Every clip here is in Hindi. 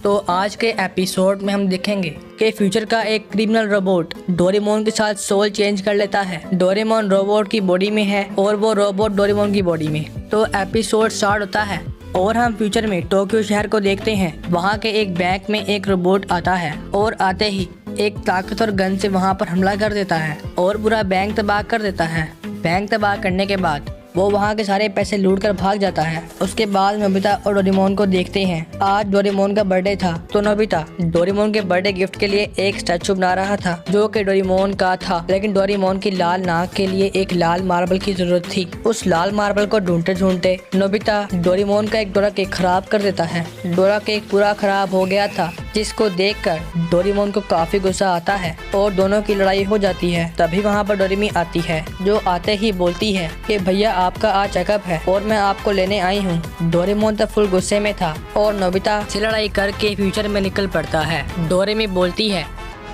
तो आज के एपिसोड में हम देखेंगे कि फ्यूचर का एक क्रिमिनल रोबोट डोरेमोन के साथ सोल चेंज कर लेता है। डोरेमोन रोबोट की बॉडी में है और वो रोबोट डोरेमोन की बॉडी में। तो एपिसोड स्टार्ट होता है और हम फ्यूचर में टोक्यो शहर को देखते हैं। वहाँ के एक बैंक में एक रोबोट आता है और आते ही एक ताकतवर गन से वहाँ पर हमला कर देता है और पूरा बैंक तबाह कर देता है। बैंक तबाह करने के बाद वो वहाँ के सारे पैसे लूट कर भाग जाता है। उसके बाद नोबिता और डोरेमोन को देखते हैं। आज डोरेमोन का बर्थडे था तो नोबिता डोरेमोन के बर्थडे गिफ्ट के लिए एक स्टैचू बना रहा था जो कि डोरेमोन का था, लेकिन डोरेमोन की लाल नाक के लिए एक लाल मार्बल की जरूरत थी। उस लाल मार्बल को ढूंढते ढूंढते नोबिता डोरेमोन का एक डोरा केक खराब कर देता है। डोरा केक पूरा खराब हो गया था जिसको देखकर डोरेमोन को काफी गुस्सा आता है और दोनों की लड़ाई हो जाती है। तभी वहाँ पर डोरेमी आती है जो आते ही बोलती है कि भैया आपका आज चेकअप है और मैं आपको लेने आई हूँ। डोरेमोन तो फुल गुस्से में था और नोबिता से लड़ाई करके फ्यूचर में निकल पड़ता है। डोरेमी बोलती है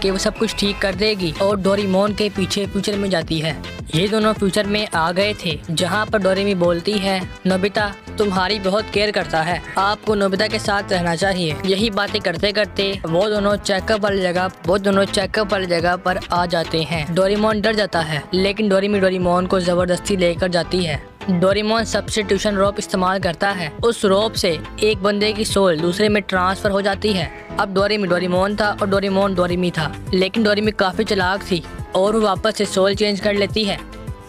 कि वो सब कुछ ठीक कर देगी और डोरेमोन के पीछे फ्यूचर में जाती है। ये दोनों फ्यूचर में आ गए थे जहाँ पर डोरेमी बोलती है नोबिता तुम्हारी बहुत केयर करता है, आपको नोबिता के साथ रहना चाहिए। यही बातें करते करते वो दोनों चेकअप वाली जगह पर आ जाते हैं। डोरेमोन डर जाता है लेकिन डोरेमी डोरेमोन को जबरदस्ती लेकर जाती है। डोरेमोन सब्स्टिट्यूशन रोप इस्तेमाल करता है। उस रोप से एक बंदे की सोल दूसरे में ट्रांसफर हो जाती है। अब डोरेमी डोरेमोन था और डोरेमोन डोरेमी था, लेकिन डोरेमी काफी चालाक थी और वो वापस से सोल चेंज कर लेती है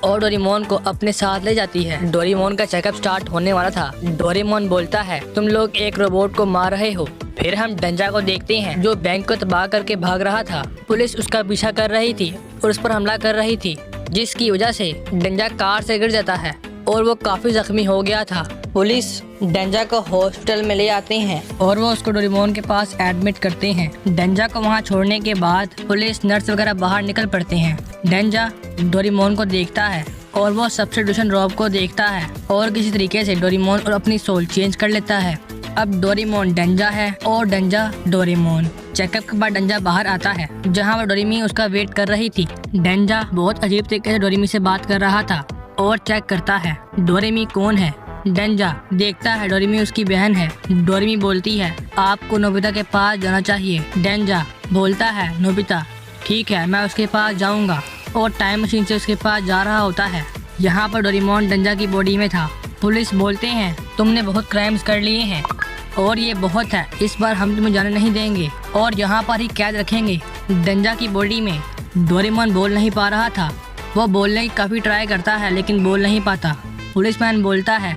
और डोरेमोन को अपने साथ ले जाती है। डोरेमोन का चेकअप स्टार्ट होने वाला था। डोरेमोन बोलता है तुम लोग एक रोबोट को मार रहे हो। फिर हम डेंजा को देखते हैं जो बैंक को तबाह करके भाग रहा था। पुलिस उसका पीछा कर रही थी और उस पर हमला कर रही थी, जिसकी वजह से डेंजा कार से गिर जाता है और वो काफी जख्मी हो गया था। पुलिस डेंजा को हॉस्पिटल में ले आते हैं और वो उसको डोरेमोन के पास एडमिट करते हैं। डेंजा को वहाँ छोड़ने के बाद पुलिस नर्स वगैरह बाहर निकल पड़ते हैं। डेंजा डोरेमोन को देखता है और वो सब्स्टिट्यूशन रोब को देखता है और किसी तरीके से डोरेमोन और अपनी सोल चेंज कर लेता है। अब डोरेमोन डेंजा है और डेंजा डोरेमोन। चेकअप के बाद डेंजा बाहर आता है जहाँ पर डोरेमी उसका वेट कर रही थी। डेंजा बहुत अजीब तरीके से डोरेमी से बात कर रहा था और चेक करता है डोरेमी कौन है। डेंजा देखता है डोरेमी उसकी बहन है। डोरेमी बोलती है आपको नोबिता के पास जाना चाहिए। डेंजा बोलता है नोबिता ठीक है मैं उसके पास जाऊंगा और टाइम मशीन से उसके पास जा रहा होता है। यहाँ पर डोरेमोन डेंजा की बॉडी में था। पुलिस बोलते हैं तुमने बहुत क्राइम्स कर लिए हैं और ये बहुत है, इस बार हम तुम्हें जाने नहीं देंगे और यहाँ पर ही कैद रखेंगे। डेंजा की बॉडी में डोरेमोन बोल नहीं पा रहा था। वो बोलने की काफ़ी ट्राई करता है लेकिन बोल नहीं पाता। पुलिसमैन बोलता है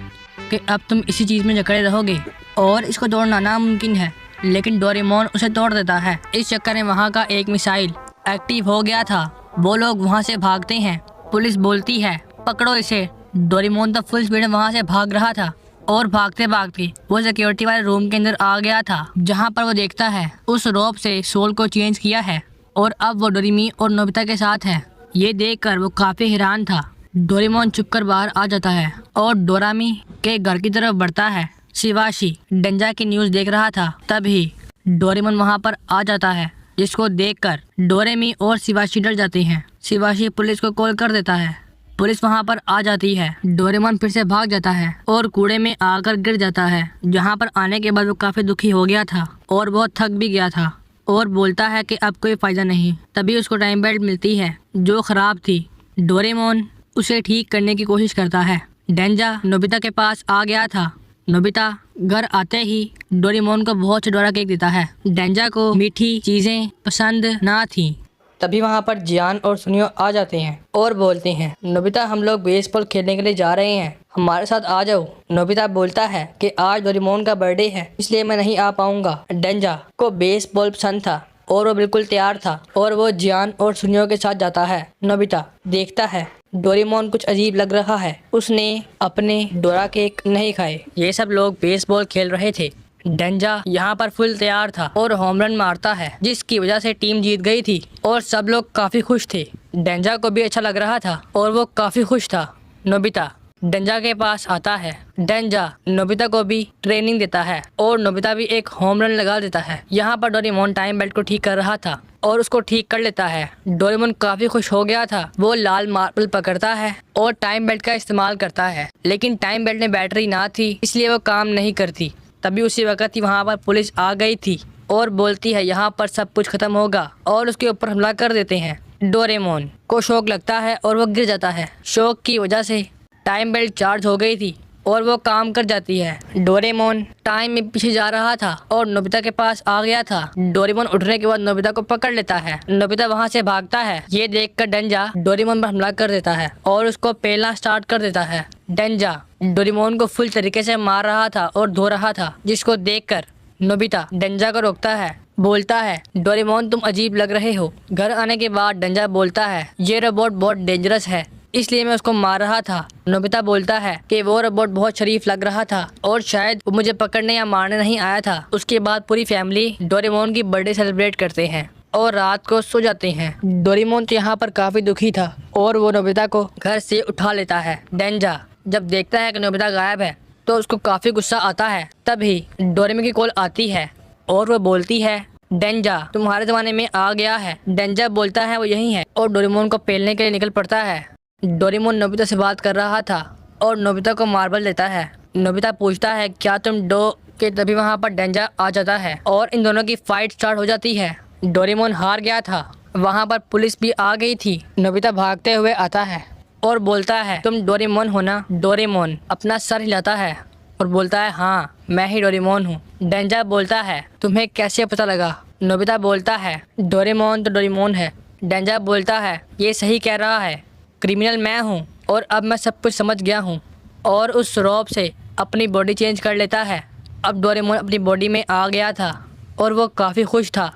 कि अब तुम इसी चीज़ में जकड़े रहोगे और इसको तोड़ना नामुमकिन है, लेकिन डोरेमोन उसे तोड़ देता है। इस चक्कर में वहाँ का एक मिसाइल एक्टिव हो गया था। वो लोग वहाँ से भागते हैं। पुलिस बोलती है पकड़ो इसे। डोरेमोन तो फुल स्पीड में वहाँ से भाग रहा था और भागते भागते वो सिक्योरिटी वाले रूम के अंदर आ गया था जहाँ पर वो देखता है उस रोप से सोल को चेंज किया है और अब वो डोरेमी और नोबिता के साथ है। ये देखकर वो काफी हैरान था। डोरेमोन चुपकर बाहर आ जाता है और डोरामी के घर की तरफ बढ़ता है। शिवाशी डेंजा की न्यूज़ देख रहा था, तभी डोरेमोन वहां पर आ जाता है जिसको देखकर डोरेमी और शिवाशी डर जाते हैं। शिवाशी पुलिस को कॉल कर देता है। पुलिस वहां पर आ जाती है। डोरेमोन फिर से भाग जाता है और कूड़े में आकर गिर जाता है, जहाँ पर आने के बाद वो काफी दुखी हो गया था और बहुत थक भी गया था और बोलता है कि अब कोई फायदा नहीं। तभी उसको टाइम बेल्ट मिलती है जो खराब थी। डोरेमोन उसे ठीक करने की कोशिश करता है। डेंजा नोबिता के पास आ गया था। नोबिता घर आते ही डोरेमोन को बहुत से डोरा केक देता है। डेंजा को मीठी चीजें पसंद ना थी। तभी वहाँ पर जियान और सुनियो आ जाते हैं और बोलते हैं नोबिता हम लोग बेसबॉल खेलने के लिए जा रहे हैं, हमारे साथ आ जाओ। नोबिता बोलता है कि आज डोरेमोन का बर्थडे है इसलिए मैं नहीं आ पाऊंगा। डेंजा को बेसबॉल पसंद था और वो बिल्कुल तैयार था और वो जियान और सुनियो के साथ जाता है। नोबिता देखता है डोरेमोन कुछ अजीब लग रहा है, उसने अपने डोरा केक नहीं खाए। ये सब लोग बेसबॉल खेल रहे थे। डेंजा यहाँ पर फुल तैयार था और होम रन मारता है जिसकी वजह से टीम जीत गई थी और सब लोग काफी खुश थे। डेंजा को भी अच्छा लग रहा था और वो काफी खुश था। नोबिता डेंजा के पास आता है। डेंजा नोबिता को भी ट्रेनिंग देता है और नोबिता भी एक होम रन लगा देता है। यहाँ पर डोरेमोन टाइम बेल्ट को ठीक कर रहा था और उसको ठीक कर लेता है। डोरेमोन काफी खुश हो गया था। वो लाल मार्बल पकड़ता है और टाइम बेल्ट का इस्तेमाल करता है, लेकिन टाइम बेल्ट में बैटरी ना थी इसलिए वो काम नहीं करती। तभी उसी वक्त ही वहाँ पर पुलिस आ गई थी और बोलती है यहाँ पर सब कुछ खत्म होगा और उसके ऊपर हमला कर देते हैं। डोरेमोन को शॉक लगता है और वो गिर जाता है। शॉक की वजह से टाइम बेल्ट चार्ज हो गई थी और वो काम कर जाती है। डोरेमोन टाइम में पीछे जा रहा था और नोबिता के पास आ गया था। डोरेमोन उठने के बाद नोबिता को पकड़ लेता है। नोबिता वहाँ से भागता है। ये देखकर डेंजा डोरेमोन पर हमला कर देता है और उसको पेलना स्टार्ट कर देता है। डेंजा डोरेमोन को फुल तरीके से मार रहा था और धो रहा था, जिसको देखकर नोबिता डेंजा को रोकता है। बोलता है डोरेमोन तुम अजीब लग रहे हो। घर आने के बाद डेंजा बोलता है ये रोबोट बहुत डेंजरस है, इसलिए मैं उसको मार रहा था। नोबिता बोलता है कि वो रोबोट बहुत शरीफ लग रहा था और शायद वो मुझे पकड़ने या मारने नहीं आया था। उसके बाद पूरी फैमिली डोरेमोन की बर्थडे सेलिब्रेट करते हैं और रात को सो जाते हैं। डोरेमोन तो यहाँ पर काफी दुखी था और वो नोबिता को घर से उठा लेता है। डेंजा जब देखता है कि नोबिता गायब है तो उसको काफी गुस्सा आता है। तभी डोरेमोन की कॉल आती है और वो बोलती है डेंजा तुम्हारे ज़माने में आ गया है। डेंजा बोलता है वो यही है और डोरेमोन को पेलने के लिए निकल पड़ता है। डोरेमोन नोबिता से बात कर रहा था और नोबिता को मार्बल देता है। नोबिता पूछता है क्या तुम डो के, तभी वहाँ पर डेंजा आ जाता है और इन दोनों की फाइट स्टार्ट हो जाती है। डोरेमोन हार गया था। वहाँ पर पुलिस भी आ गई थी। नोबिता भागते हुए आता है और बोलता है तुम डोरेमोन हो ना। डोरेमोन अपना सर हिलाता है और बोलता है हाँ मैं ही डोरेमोन हूँ। डेंजा बोलता है तुम्हें कैसे पता लगा। नोबिता बोलता है डोरेमोन तो डोरेमोन है। डेंजा बोलता है ये सही कह रहा है, क्रिमिनल मैं हूँ और अब मैं सब कुछ समझ गया हूँ, और उस रॉब से अपनी बॉडी चेंज कर लेता है। अब डोरेमोन अपनी बॉडी में आ गया था और वो काफ़ी खुश था।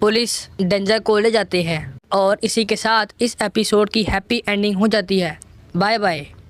पुलिस डेंजा को ले जाते हैं और इसी के साथ इस एपिसोड की हैप्पी एंडिंग हो जाती है। Bye bye.